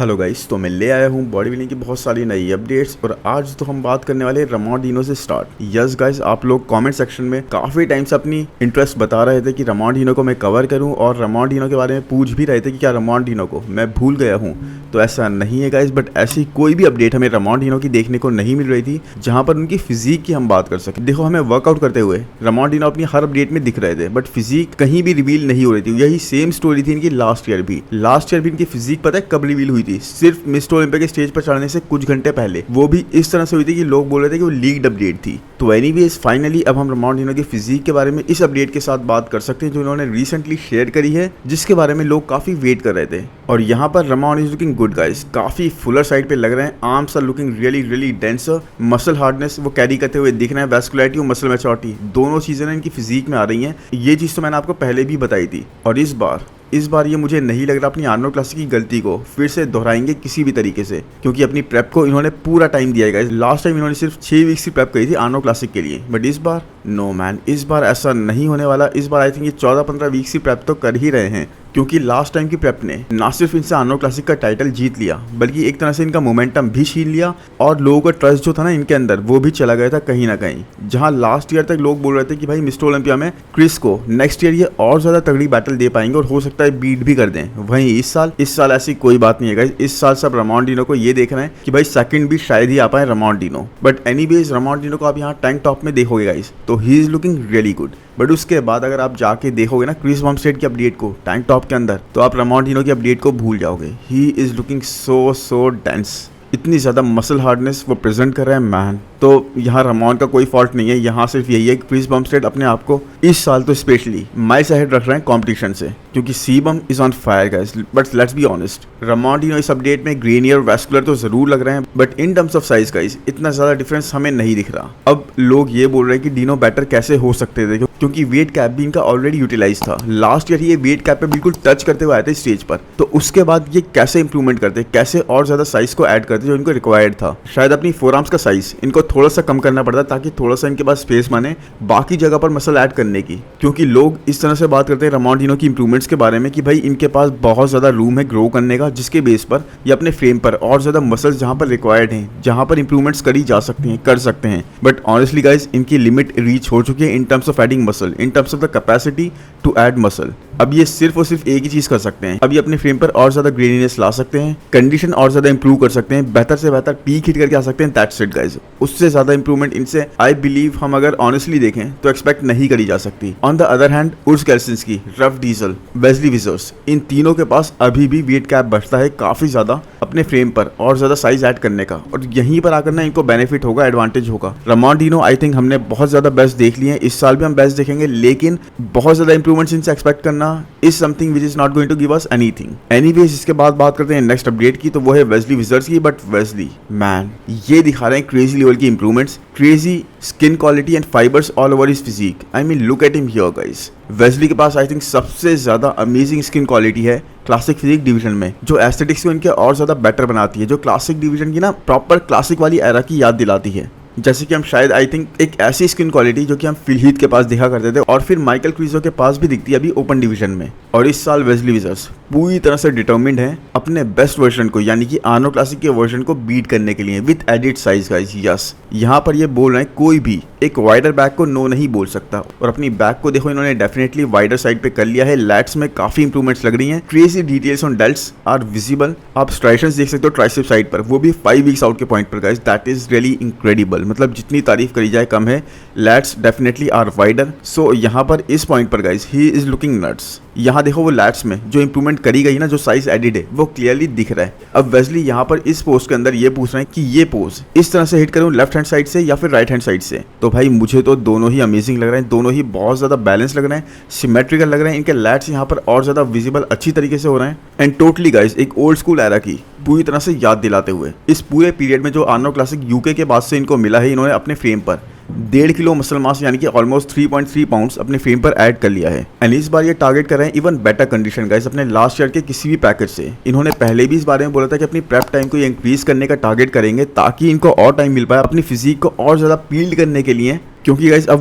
Hello guys, तो मैं ले आया हूँ बॉडी बिल्डिंग की बहुत सारी नई अपडेट्स और आज तो हम बात करने वाले रमॉन डिनो से स्टार्ट। यस गाइस, आप लोग कमेंट सेक्शन में काफ़ी टाइम से अपनी इंटरेस्ट बता रहे थे कि रमॉन डिनो को मैं कवर करूँ और रमॉन डिनो के बारे में पूछ भी रहे थे कि क्या रमॉन डिनो को मैं भूल गया हूँ। तो ऐसा नहीं है गाइस, बट ऐसी कोई भी अपडेट हमें रमॉन डिनो की देखने को नहीं मिल रही थी जहाँ पर उनकी फिजिक की हम बात कर सकें। देखो, हमें वर्कआउट करते हुए रमॉन डिनो अपनी हर अपडेट में दिख रहे थे, बट फिजिक कहीं भी रिवील नहीं हो रही थी। यही सेम स्टोरी थी इनकी लास्ट ईयर भी इनकी फिजिक पता है कब रिवील हुई थी? सिर्फ मिस्टर ओलंपिया के स्टेज पर चढ़ने से कुछ घंटे पहले। वो भी इस तरह से हुई थी कि लोग बोल रहे थे कि वो लीक्ड अपडेट थी। तो एनीवेज फाइनली अब हम रमॉन डिनो की फिजिक के बारे में इस अपडेट के साथ बात कर सकते हैं जो उन्होंने रिसेंटली शेयर करी है, जिसके बारे में लोग काफी वेट कर रहे थे। और यहाँ पर Ramon is looking good guys, काफी फुलर साइड पे लग रहे हैं। Arms are looking really denser. Muscle hardness वो कैरी करते हुए दिख रहे हैं। वेस्कुलरिटी और मसल मैच्योरिटी दोनों चीजें इनकी फिजिक में आ रही हैं। ये चीज तो मैंने आपको पहले भी बताई थी। और इस बार ये मुझे नहीं लग रहा अपनी आर्नोल्ड क्लासिक की गलती को फिर से दोहराएंगे किसी भी तरीके से, क्योंकि अपनी प्रेप को इन्होंने पूरा टाइम दिया है। लास्ट टाइम इन्होंने सिर्फ 6 वीक्स की प्रेप करी थी आर्नोल्ड क्लासिक के लिए, बट इस बार नो मैन, इस बार ऐसा नहीं होने वाला। इस बार आई थिंक ये 14-15 वीक्स की प्रेप तो कर ही रहे हैं, क्योंकि लास्ट टाइम की प्रेप ने ना सिर्फ इनसे आर्नोल्ड क्लासिक का टाइटल जीत लिया, बल्कि एक तरह से इनका मोमेंटम भी छीन लिया और लोगों का ट्रस्ट जो था ना इनके अंदर, वो भी चला गया था कहीं ना कहीं। जहां लास्ट ईयर तक लोग बोल रहे थे कि भाई मिस्टर ओलंपिया में क्रिस को नेक्स्ट ईयर ये और ज्यादा तगड़ी बैटल दे पाएंगे और हो सकता है बीट भी कर दें। वहीं इस साल ऐसी कोई बात नहीं है गाइस। इस साल सब रमॉन डिनो को ये देख रहे हैं कि भाई सेकंड भी शायद ही आ पाए रमॉन डिनो। बट एनीवेज रमॉन डिनो को आप यहाँ टैंक टॉप में देखोगे गाइस, तो ही is looking really good. But उसके बाद अगर आप जाके देखोगे ना क्रिस बमस्टेड की अपडेट को टैंक टॉप के अंदर, तो आप रमॉन डिनो की अपडेट को भूल जाओगे। ही इज लुकिंग सो डेंस। इतनी ज़्यादा मसल हार्डनेस वो प्रेजेंट कर रहे हैं मैन। तो यहाँ रमॉन का कोई फॉल्ट नहीं है, यहाँ सिर्फ यही है कि क्रिस बमस्टेड अपने आप को इस साल तो स्पेशली माइल्स अहेड रख रहे हैं कंपटीशन से, क्योंकि C bum is on fire guys. But let's be honest, Ramon Dino इस अपडेट में ग्रेनियर और वैस्कुलर तो जरूर लग रहे हैं, but in terms of size guys इतना ज़्यादा डिफरेंस हमें नहीं दिख रहा। अब लोग ये बोल रहे हैं कि डिनो बेटर कैसे हो सकते थे, क्योंकि वेट कैप भी इनका ऑलरेडी यूटिलाइज था। लास्ट ईयर ये वेट कैप पे बिल्कुल टच करते हुए आए थे स्टेज पर, तो उसके बाद ये कैसे इंप्रूवमेंट करते, कैसे और ज्यादा साइज को ऐड करते जो इनको रिक्वायर्ड था। शायद अपनी फोरआर्म्स का साइज इनको थोड़ा सा कम करना पड़ता ताकि थोड़ा सा इनके पास स्पेस बने बाकी जगह पर मसल ऐड करने की, क्योंकि लोग इस तरह से बात करते हैं रमॉन डिनो की इंप्रूवमेंट्स के बारे में कि भाई इनके पास बहुत ज्यादा रूम है ग्रो करने का, जिसके बेस पर ये अपने फ्रेम पर और ज्यादा मसल्स जहां पर रिक्वायर्ड हैं, जहां पर इंप्रूवमेंट्स करी जा सकती हैं, कर सकते हैं। बट ऑनेस्टली गाइस इनकी लिमिट रीच हो चुकी है in terms of adding muscle, in terms of the capacity to add muscle. अब ये सिर्फ और सिर्फ एक ही चीज कर सकते हैं, अब ये अपने फ्रेम पर और ज्यादा ग्रेनीनेस ला सकते हैं, कंडीशन और ज्यादा इंप्रूव कर सकते हैं, बेहतर से बेहतर पीक हिट करके आ सकते हैं। That's it guys. उससे ज्यादा इंप्रूवमेंट इनसे आई बिलीव हम अगर ऑनेस्टली देखें तो एक्सपेक्ट नहीं करी जा सकती। On the other hand Urs Kalecinski, Ruff Diesel, Wesley Vissers, इन तीनों के पास अभी भी वेट कैप बचता है काफी ज्यादा अपने फ्रेम पर और ज्यादा साइज ऐड करने का, और यहीं पर आकर ना इनको बेनिफिट होगा, एडवांटेज होगा। रमॉन डिनो आई थिंक हमने बहुत ज्यादा बेस्ट देख लिए हैं, इस साल भी हम बेस्ट देखेंगे, लेकिन बहुत ज्यादा इंप्रूवमेंट्स इनसे एक्सपेक्ट करना is something which is not going to give us anything. Anyways इसके बाद बात करते हैं नेक्स्ट अपडेट की, तो वो है वेस्ली विजर्स की। बट वेस्ली मैन ये दिखा रहे हैं क्रेजी लेवल की improvements, crazy skin quality and fibres all over his physique. I mean look at him here guys. Wesley के पास आई थिंक सबसे ज्यादा अमेजिंग स्किन क्वालिटी है क्लासिक फिजिक डिवीजन में, जो एस्थेटिक्स को इनके और ज्यादा बेटर बनाती है, जो क्लासिक डिवीजन की ना प्रॉपर क्लासिक वाली एरा की याद दिलाती है। जैसे कि हम शायद आई थिंक एक ऐसी स्किन क्वालिटी जो कि हम फिल हीथ के पास देखा करते थे और फिर माइकल क्रीजो के पास भी दिखती है अभी ओपन डिवीजन में। और इस साल वेस्ली विजर्स पूरी तरह से डिटर्मिन्ड है अपने बेस्ट वर्जन को, यानी कि आर्नोल्ड क्लासिक के वर्जन को बीट करने के लिए with added size guys. Yes, यहाँ पर ये बोल रहे हैं कोई भी एक वाइडर बैक को नो नहीं बोल सकता, और अपनी बैक को देखो इन्होंने डेफिनेटली वाइडर साइड पे कर लिया है। लैट्स में काफी इंप्रूवमेंट्स लग रही हैं, crazy details on delts are visible. आप स्ट्राइशंस देख सकते हो ट्राइसेप साइड पर, वो भी 5 वीक्स आउट के पॉइंट पर guys. That is really incredible. मतलब जितनी तारीफ करी जाए कम है। Lats definitely are wider. So यहाँ पर इस पॉइंट पर guys he is looking nuts. यहाँ देखो वो लैट्स में जो इंप्रूवमेंट करी गई ना, जो साइज एडिड है वो क्लियरली दिख रहा है। अब वेस्ली यहाँ पर इस पोज के अंदर ये पूछ रहे हैं कि ये पोज इस तरह से हिट करूँ लेफ्ट हैंड साइड से या फिर राइट हैंड साइड से। तो भाई मुझे तो दोनों ही अमेजिंग लग रहे हैं, दोनों ही बहुत ज्यादा बैलेंस लग रहे हैं, सिमेट्रिकल लग रहे हैं। इनके लैट्स यहाँ पर और ज्यादा विजिबल अच्छी तरीके से हो रहे हैं, एंड टोटली गाइस एक ओल्ड स्कूल एरा की पूरी तरह से याद दिलाते हुए इस पूरे पीरियड में जो आर्नोल्ड क्लासिक यूके के बाद से इनको मिला है, इन्होंने अपने फ्रेम पर 1.5 किलो मसल मास यानी कि ऑलमोस्ट 3.3 पाउंड्स अपने फ्रेम पर ऐड कर लिया है। एंड इस बार ये टारगेट कर रहे हैं इवन बेटर कंडीशन गाइस अपने लास्ट ईयर के किसी भी पैकेज से। इन्होंने पहले भी इस बारे में बोला था कि अपनी प्रेप टाइम को इंक्रीज करने का टारगेट करेंगे ताकि इनको और टाइम मिल पाए अपनी फिजिक को और ज्यादा पील्ड करने के लिए क्योंकि गाइस अब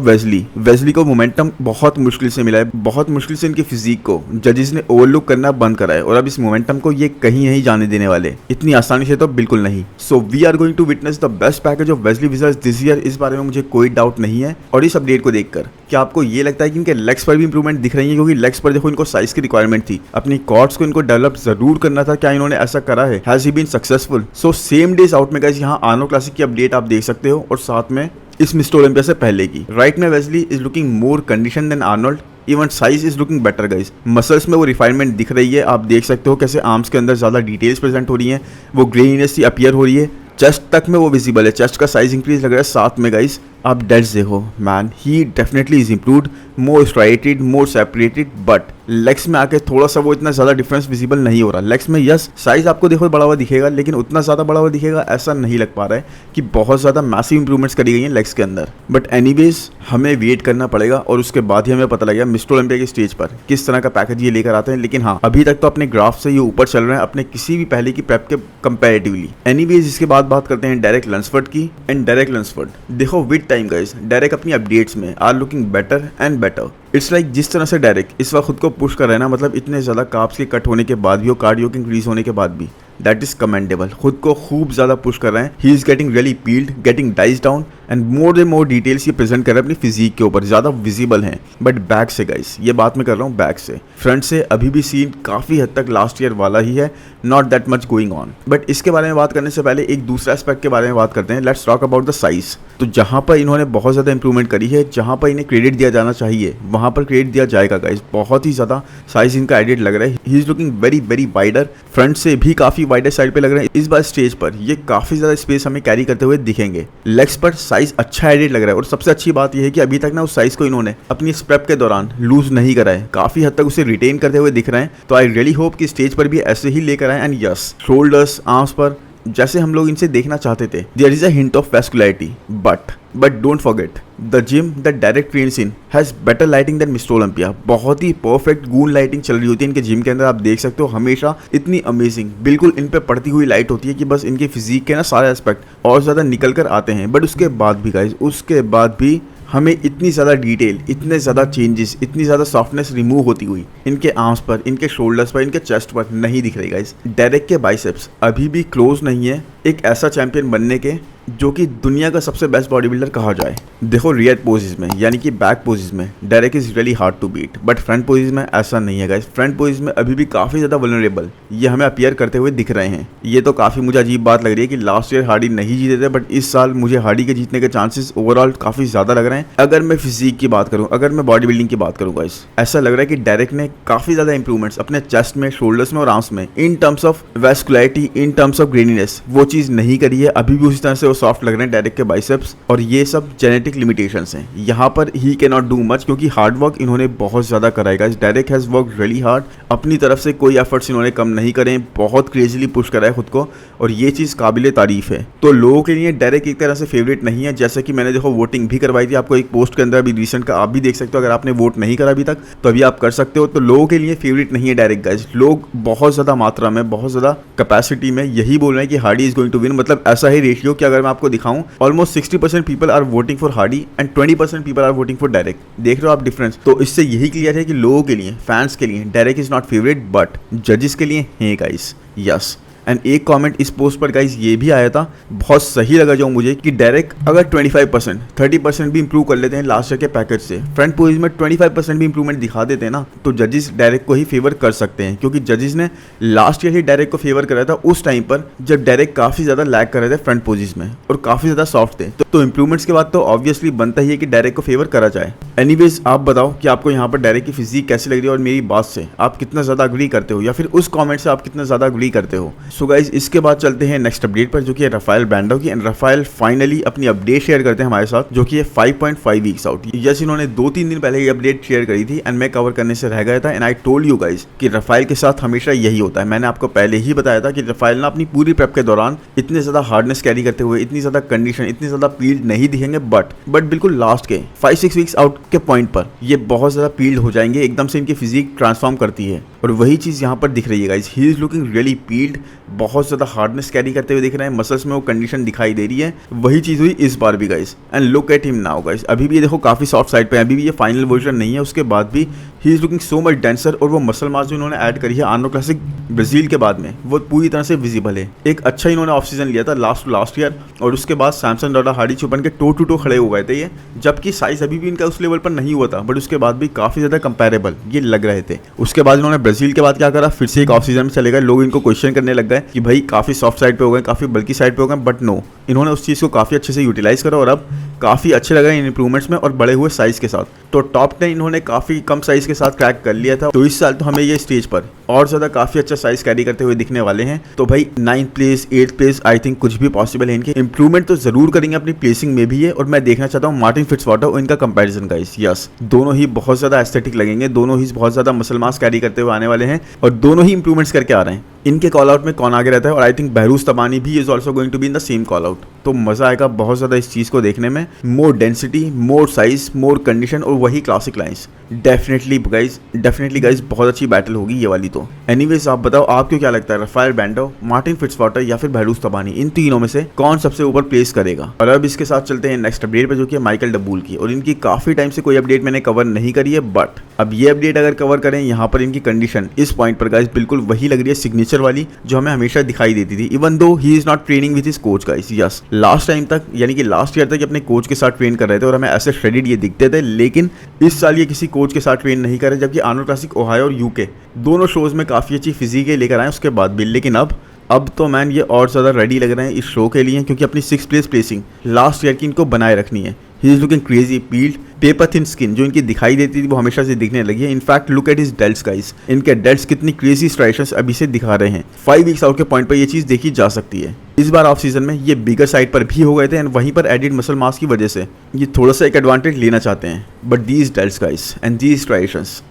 वेस्ली को मोमेंटम बहुत मुश्किल से मिला है, बहुत मुश्किल से इनकी फिजिक को जजेस ने ओवरलुक करना बंद करा है और अब इस मोमेंटम को ये कहीं नहीं जाने देने वाले, इतनी आसानी से तो बिल्कुल नहीं। So we are going to witness the best package of Wesley Vissers this year, इस बारे में मुझे कोई डाउट नहीं है। और इस अपडेट को देखकर क्या आपको ये लगता है कि इनके लेग्स पर भी इंप्रूवमेंट दिख रही है? क्योंकि लेग्स पर देखो इनको साइज की रिक्वायरमेंट थी, अपनी कॉर्ड्स को इनको डेवलप जरूर करना था, क्या इन्होंने ऐसा करा है? Has he been successful? So same days out में गाइस यहाँ आर्नोल्ड क्लासिक की अपडेट आप देख सकते हो और साथ में इस मिस्टर ओलंपिया से पहले की। राइट में Wesley is looking more condition than Arnold, even size is looking better guys. Muscles में वो रिफाइनमेंट दिख रही है, आप देख सकते हो कैसे आर्म्स के अंदर ज्यादा डिटेल्स प्रेजेंट हो रही हैं, वो ग्रेनीनेस सी अपीयर हो रही है, चेस्ट तक में वो विजिबल है, चेस्ट का साइज इंक्रीज लग रहा है। साथ में गाइस आप डेट्स देखो, man he definitely is improved, more striated, more separated, but legs में आके थोड़ा सा वो इतना ज्यादा डिफरेंस विजिबल नहीं हो रहा। लेग्स में यस साइज आपको देखो बड़ा हुआ दिखेगा, लेकिन उतना ज्यादा बड़ा हुआ दिखेगा ऐसा नहीं लग पा रहा है कि बहुत ज्यादा मैसिव इंप्रूवमेंट्स करी गई हैं लेग्स के अंदर। बट एनीवेज हमें वेट करना पड़ेगा और उसके बाद ही हमें पता लगेगा मिस्टर ओलंपिया के स्टेज पर किस तरह का पैकेज ये लेकर आते हैं। लेकिन हाँ, अभी तक तो अपने ग्राफ से ये ऊपर चल रहे हैं अपने किसी भी पहले की प्रेप के कंपैरेटिवली। एनीवेज इसके बाद बात करते हैं डेरेक लंसफोर्ड की। एंड डेरेक लंसफोर्ड देखो विद टाइम गाइस डेरेक अपनी अपडेट्स में are looking better and better. It's like जिस तरह से डेरेक इस वक्त खुद को पुश कर रहा है ना, मतलब इतने ज़्यादा कार्ब्स के कट होने के बाद भी और कार्डियो के इंक्रीज होने के बाद भी, दैट इज कमेंडेबल। खुद को खूब ज़्यादा पुश कर रहे हैं, he is getting really peeled, getting dies down and more and more details ये प्रेजेंट कर रहे हैं अपनी फिजिक के ऊपर, ज़्यादा विजिबल हैं। बट बैक से गाइस, ये बात मैं कर रहा हूँ बैक से, फ्रंट से अभी भी सीन काफ़ी हद तक लास्ट ईयर वाला ही है, not that much going on. But इसके बारे में बात करने से पहले एक दूसरा एस्पेक्ट के बारे में बात करते हैं। Let's talk about the size. तो जहाँ पर इन्होंने बहुत ज़्यादा इंप्रूवमेंट करी है, जहाँ पर इन्हें क्रेडिट दिया जाना चाहिए वहाँ पर क्रेडिट दिया जाएगा गाइस। बहुत ही ज़्यादा साइज इनका एडिट लग रहा है, ही is looking very very wider, front से भी काफ़ी वाइडर साइड पे लग रहे हैं। इस बार स्टेज पर ये काफ़ी ज़्यादा स्पेस हमें कैरी करते हुए दिखेंगे। लेग्स पर साइज अच्छा एडिट लग रहा है और सबसे अच्छी बात यह है कि अभी तक ना उस साइज को इन्होंने अपनी स्प्रेप के दौरान लूज नहीं करा है, काफ़ी हद तक उसे रिटेन करते हुए दिख रहे हैं। तो आई रियली होप कि स्टेज पर भी ऐसे ही लेकर आए। एंड यस, शोल्डर्स आर्म्स पर जैसे हम लोग इनसे देखना चाहते थे, there is a hint of vascularity, but don't forget the gym that direct trains in has better lighting than Mr Olympia. बहुत ही परफेक्ट गून लाइटिंग चल रही होती है इनके जिम के अंदर, आप देख सकते हो हमेशा इतनी अमेजिंग बिल्कुल इन पे पड़ती हुई लाइट होती है कि बस इनके फिजिक के ना सारे एस्पेक्ट और ज़्यादा निकल कर आते हैं। बट उसके बाद भी गाइज, उसके बाद भी हमें इतनी ज़्यादा डिटेल, इतने ज़्यादा चेंजेस, इतनी ज़्यादा सॉफ्टनेस रिमूव होती हुई इनके आर्म्स पर, इनके शोल्डर्स पर, इनके चेस्ट पर नहीं दिख रही गाइस। डेरेक के बाइसेप्स अभी भी क्लोज नहीं है एक ऐसा चैंपियन बनने के जो कि दुनिया का सबसे बेस्ट बॉडी बिल्डर कहा जाए। देखो रियर पोजेस में यानी कि बैक पोजेस में Derek is really hard to beat, but front poses में ऐसा नहीं है गाइस। फ्रंट पोजेस में अभी भी काफ़ी ज़्यादा वल्नरेबल ये हमें अपीयर करते हुए दिख रहे हैं। ये तो काफ़ी मुझे अजीब बात लग रही है कि लास्ट ईयर हार्डी नहीं जीते थे, बट इस साल मुझे हार्डी के जीतने के चांसेस ओवरऑल काफ़ी ज़्यादा लग रहे हैं। अगर मैं फिजिक की बात करूँ, अगर मैं बॉडी बिल्डिंग की बात करूँ गाइस, ऐसा लग रहा है कि डेरेक ने काफ़ी ज़्यादा इंप्रूवमेंट्स अपने चेस्ट में, शोल्डर्स में और आर्म्स में, in terms of vascularity, in terms of graininess, वो चीज़ नहीं करी है। अभी भी उसी तरह से वो सॉफ्ट लग रहे हैं डेरेक के बाइसेप्स, और ये सब जेनेटिक लिमिटेशंस हैं। यहाँ पर he can not do much क्योंकि हार्ड वर्क इन्होंने बहुत ज़्यादा करा है guys. Derek has work really hard, अपनी तरफ से कोई एफर्ट्स इन्होंने कम नहीं करे, बहुत क्रेजीली पुश करा है खुद को, और ये चीज़ काबिले तारीफ है। तो लोगों के लिए डेरेक एक तरह से फेवरेट नहीं है, जैसे कि मैंने देखो वोटिंग भी करवाई थी आपको एक पोस्ट के अंदर अभी रिसेंट का, आप भी देख सकते हो। अगर आपने वोट नहीं करा अभी तक तो अभी आप कर सकते हो। तो लोगों के लिए फेवरेट नहीं है डेरेक गाइस। लोग बहुत ज़्यादा मात्रा में, बहुत ज़्यादा कैपेसिटी में यही बोल रहे हैं कि Hardy is going to win. मतलब ऐसा ही रेशियो कि अगर मैं आपको दिखाऊं, almost 60% people are voting for Hardy and 20% people are voting for Derek. देख रहे हो आप डिफरेंस? तो इससे यही क्लियर है कि लोगों के लिए, फैंस के लिए Derek is not favourite, but जजेस के लिए है गाइस, यस। एंड एक कमेंट इस पोस्ट पर गाइस ये भी आया था, बहुत सही लगा जो मुझे, कि डायरेक्ट अगर 25%, 30% भी इंप्रूव कर लेते हैं लास्ट ईयर के पैकेज से, फ्रंट पोजीशन में 25% भी इंप्रूवमेंट दिखा देते हैं ना, तो जजेस डायरेक्ट को ही फेवर कर सकते हैं। क्योंकि जजेस ने लास्ट ईयर ही डायरेक्ट को फेवर करा था उस टाइम पर जब डायरेक्ट काफ़ी ज़्यादा लैग कर रहे थे फ्रंट पोजीशन में और काफ़ी ज़्यादा सॉफ्ट थे। तो इंप्रूवमेंट्स के बाद तो ऑब्वियसली बनता ही है कि डायरेक्ट को फेवर करा जाए। एनीवेज आप बताओ कि आपको यहाँ पर डायरेक्ट की फिजिक कैसी लग रही है और मेरी बात से आप कितना ज़्यादा अग्री करते हो, या फिर उस कॉमेंट से आप कितना ज़्यादा अग्री करते हो। सो गाइज इसके बाद चलते हैं नेक्स्ट अपडेट पर, जो कि है राफेल ब्रांडो की। एंड राफेल फाइनली अपनी अपडेट शेयर करते हैं हमारे साथ, जो कि है 5.5 वीक्स आउट। यस, इन्होंने 2-3 दिन पहले ये अपडेट शेयर करी थी एंड मैं कवर करने से रह गया था। And I told you guys कि राफेल के साथ हमेशा यही होता है। मैंने आपको पहले ही बताया था कि राफेल ना अपनी पूरी प्रेप के दौरान इतने ज़्यादा हार्डनेस कैरी करते हुए, इतनी ज़्यादा कंडीशन, इतनी ज़्यादा पील्ड नहीं दिखेंगे, बट बिल्कुल लास्ट के 5-6 वीक्स आउट के पॉइंट पर ये बहुत ज़्यादा पील्ड हो जाएंगे, एकदम से इनकी फिजिक ट्रांसफॉर्म करती है। और वही चीज़ यहाँ पर दिख रही है guys. He is looking really peeled, बहुत ज़्यादा हार्डनेस कैरी करते हुए दिख रहे हैं, मसल्स में वो कंडीशन दिखाई दे रही है। वही चीज़ हुई इस बार भी guys, and look at him now guys. अभी भी ये देखो काफ़ी सॉफ्ट साइड पे है, अभी भी ये फाइनल वर्जन नहीं है, उसके बाद भी he is looking so much denser. और वो मसल मास जो इन्होंने ऐड करी है आर्नोल्ड क्लासिक ब्राज़ील के बाद में, वो पूरी तरह से विजिबल है। एक अच्छा इन्होंने ऑफ सीजन लिया था लास्ट ईयर, और उसके बाद सैमसन डॉटा हार्डी चुपन के टो टू टो खड़े हो गए थे ये, जबकि साइज अभी भी इनका उस लेवल पर नहीं हुआ था, बट उसके बाद भी काफ़ी ज़्यादा कंपेरेबल ये लग रहे थे। उसके बाद इन्होंने ब्राज़ील के बाद क्या करा, फिर से एक ऑफ सीजन में चले गए। लोग इनको क्वेश्चन करने लग गए कि भाई काफ़ी सॉफ्ट साइड पे हो गए, काफ़ी बल्कि साइड पे हो गए, बट नो, इन्होंने उस चीज़ को काफ़ी अच्छे से यूटिलाइज करा और अब काफ़ी अच्छे लग रहे हैं इन इंप्रूवमेंट्स में और बड़े हुए साइज़ के साथ। तो टॉप 10 इन्होंने काफ़ी कम साइज़ के साथ क्रैक कर लिया था, तो इस साल तो हमें ये स्टेज पर और ज़्यादा काफ़ी अच्छा साइज़ कैरी करते हुए दिखने वाले हैं। तो भाई 9th place 8th place I think कुछ भी पॉसिबल है। इनके इंप्रूवमेंट तो ज़रूर करेंगे, अपनी प्लेसिंग में भी है। और मैं देखना चाहता हूँ मार्टिन फिट्जवाटर और इनका कंपैरिजन गाइस। यस, दोनों ही बहुत ज़्यादा एस्थेटिक लगेंगे, दोनों ही बहुत ज़्यादा मसल मास कैरी करते हुए आने वाले हैं और दोनों ही इंप्रूवमेंट्स करके आ रहे हैं। इनके कॉल आउट में कौन आगे रहता है, और आई थिंक बहरूज तबानी भी is also going to be in the same call out. तो मज़ा आएगा बहुत ज़्यादा इस चीज़ को देखने में। मोर डेंसिटी, मोर साइज, मोर कंडीशन और वही क्लासिक लाइन्स। डेफिनेटली गाइज बहुत अच्छी बैटल होगी ये वाली। तो एनीवेज आप बताओ आपको क्या लगता है, राफेल बैंडो, मार्टिन फिट्जवाटर या फिर बहरूज तबानी, इन तीनों में से कौन सबसे ऊपर प्लेस करेगा। और अब इसके साथ चलते हैं नेक्स्ट अपडेट पे, जो कि माइकल डबूल की। और इनकी काफ़ी टाइम से कोई अपडेट मैंने कवर नहीं करी है, बट अब ये अपडेट अगर कवर करें, यहाँ पर इनकी कंडीशन इस पॉइंट पर गाइज बिल्कुल वही लग रही है सिग्नेचर वाली जो हमें हमेशा दिखाई देती थी। Even though he is not training with his coach guys. Yes, last time तक यानी कि लास्ट ईयर तक अपने कोच के साथ ट्रेन कर रहे थे और हमें ऐसे श्रेडिड ये दिखते थे, लेकिन इस साल ये किसी कोच के साथ ट्रेन नहीं कर रहे। जबकि आर्नोल्ड क्लासिक ओहायो और यूके दोनों शोज में काफ़ी अच्छी फिजिक लेकर आए उसके बाद भी, लेकिन अब तो मैन ये और ज़्यादा रेडी लग रहे हैं इस शो के लिए, क्योंकि अपनी 6th place placing last year की इनको बनाए रखनी है। ही is looking crazy, peeled, paper thin skin जो इनकी दिखाई देती थी वो हमेशा से दिखने लगी है। In fact look at his delts guys, इनके डेल्ट्स कितनी क्रेजी स्ट्राइशंस अभी से दिखा रहे हैं। 5 वीक्स आउट के पॉइंट पर ये चीज़ देखी जा सकती है। इस बार ऑफ सीजन में ये बिगर साइड पर भी हो गए थे एंड वहीं पर एडिड मसल मास की वजह से ये थोड़ा सा एक एडवांटेज लेना चाहते हैं। But these delts guys and these striations,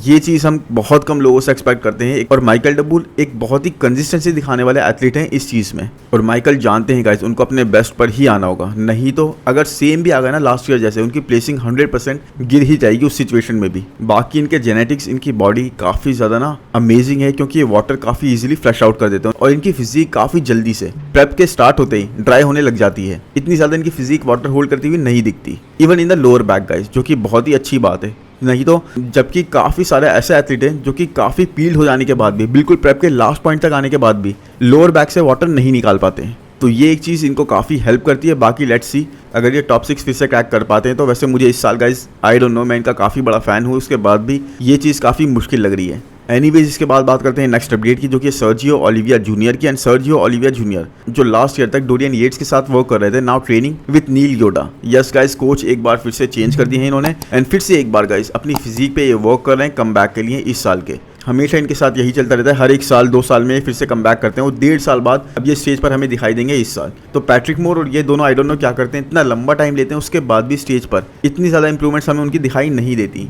ये चीज़ हम बहुत कम लोगों से एक्सपेक्ट करते हैं। और माइकल डबूल एक बहुत ही कंसिस्टेंसी दिखाने वाले एथलीट हैं इस चीज़ में, और माइकल जानते हैं गाइस उनको अपने बेस्ट पर ही आना होगा, नहीं तो अगर सेम भी आ गया ना लास्ट ईयर जैसे, उनकी प्लेसिंग 100% गिर ही जाएगी उस सिचुएशन में भी। बाकी इनके जेनेटिक्स, इनकी बॉडी काफ़ी ज़्यादा ना अमेजिंग है, क्योंकि ये वाटर काफ़ी इजीली फ्लश आउट कर देते हैं और इनकी फिजिक काफ़ी जल्दी से प्रेप के स्टार्ट होते ही ड्राई होने लग जाती है। इतनी ज़्यादा इनकी फिजिक वाटर होल्ड करती हुई नहीं दिखती, even in the lower back guys, जो कि बहुत ही अच्छी बात है। नहीं तो जबकि काफ़ी सारे ऐसे एथलीट हैं जो कि काफ़ी पील्ड हो जाने के बाद भी, बिल्कुल प्रेप के लास्ट पॉइंट तक आने के बाद भी लोअर बैक से वाटर नहीं निकाल पाते हैं। तो ये एक चीज़ इनको काफ़ी हेल्प करती है। बाकी लेट्स सी अगर ये टॉप 6 फिर से क्रैक कर पाते हैं तो। वैसे मुझे इस साल गाइस आई डोंट नो, मैं इनका काफ़ी बड़ा फ़ैन हूँ, उसके बाद भी ये चीज़ काफ़ी मुश्किल लग रही है। एनीवेज इसके बाद बात करते हैं नेक्स्ट अपडेट की, जो कि सर्जियो ओलिविया जूनियर की। एंड सर्जियो ओलिविया जूनियर जो लास्ट ईयर तक डोरियन येट्स के साथ वर्क कर रहे थे, now training with Neil Yoda. Yes guys, coach एक बार फिर से चेंज कर दिए हैं इन्होंने एंड फिर से एक बार गाइस अपनी फिजिक पे ये वर्क कर रहे हैं कम बैक के लिए इस साल के। हमेशा इनके साथ यही चलता रहता है, हर एक साल 2 साल में फिर से कम बैक करते हैं और 1.5 साल बाद अब ये स्टेज पर हमें दिखाई देंगे इस साल। तो पैट्रिक मोर और ये दोनों आई डोंट नो क्या करते हैं, इतना लंबा टाइम लेते हैं उसके बाद भी स्टेज पर इतनी ज़्यादा इंप्रूवमेंट्स हमें उनकी दिखाई नहीं देती।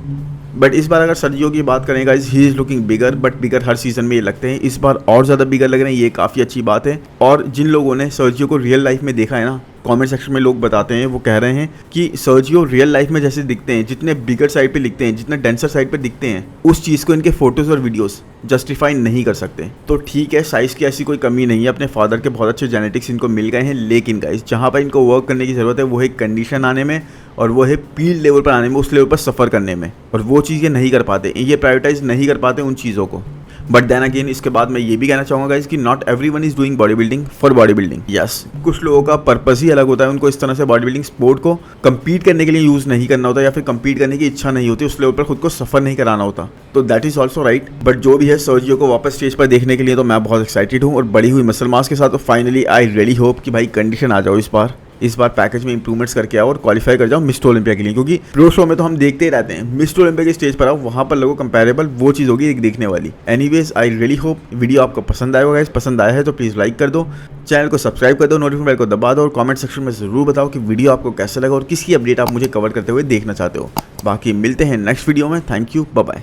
बट इस बार अगर सर्जियो की बात करें guys, he is looking bigger, but bigger her season में ये लगते हैं, इस बार और ज़्यादा बिगर लग रहे हैं, ये काफ़ी अच्छी बात है। और जिन लोगों ने सर्जियो को रियल लाइफ में देखा है ना, कमेंट सेक्शन में लोग बताते हैं, वो कह रहे हैं कि सर्जियो रियल लाइफ में जैसे दिखते हैं, जितने बिगर साइड पे दिखते हैं, जितने डेंसर साइड पे दिखते हैं, उस चीज़ को इनके फोटोज़ और वीडियोस जस्टिफाई नहीं कर सकते। तो ठीक है, साइज़ की ऐसी कोई कमी नहीं है, अपने फादर के बहुत अच्छे जेनेटिक्स इनको मिल गए हैं, लेकिन गाइस जहाँ पर इनको वर्क करने की ज़रूरत है वो है कंडीशन आने में और वो है फील्ड लेवल पर आने में, उस लेवल पर सफ़र करने में, और वो चीज़ ये नहीं कर पाते, ये प्रायोरिटाइज नहीं कर पाते उन चीज़ों को। बट देन अगेन इसके बाद मैं ये भी कहना चाहूँगा गाइस कि not everyone is doing body building for body building. Yes, कुछ लोगों का पर्पस ही अलग होता है, उनको इस तरह से बॉडी बिल्डिंग स्पोर्ट को compete करने के लिए यूज़ नहीं करना होता, या फिर compete करने की इच्छा नहीं होती, उस लेवल पर खुद को सफ़र नहीं कराना होता। तो that is also right. But जो भी है, सर्जियो को वापस स्टेज पर देखने के लिए तो मैं बहुत एक्साइटेड हूँ और बड़ी हुई मसल मास के साथ। तो फाइनली आई रियली होप कि भाई कंडीशन आ जाओ इस बार पैकेज में इंप्रूवमेंट्स करके आओ और क्वालिफाई कर जाओ मिस्टर ओलंपिया के लिए, क्योंकि प्रो शो में तो हम देखते ही रहते हैं, मिस्टर ओलंपिया के स्टेज पर आओ, वहाँ पर लोगों कंपेरेबल वो चीज़ होगी एक देखने वाली। Anyways I really hope video आपको पसंद आएगा गाइस, पसंद आया है तो प्लीज़ लाइक कर दो, चैनल को सब्सक्राइब कर दो, नोटिफिकेशन बेल को दबा दो और कमेंट सेक्शन में ज़रूर बताओ कि वीडियो आपको कैसा लगा और किसकी अपडेट आप मुझे कवर करते हुए देखना चाहते हो। बाकी मिलते हैं नेक्स्ट वीडियो में, थैंक यू, बाय बाय।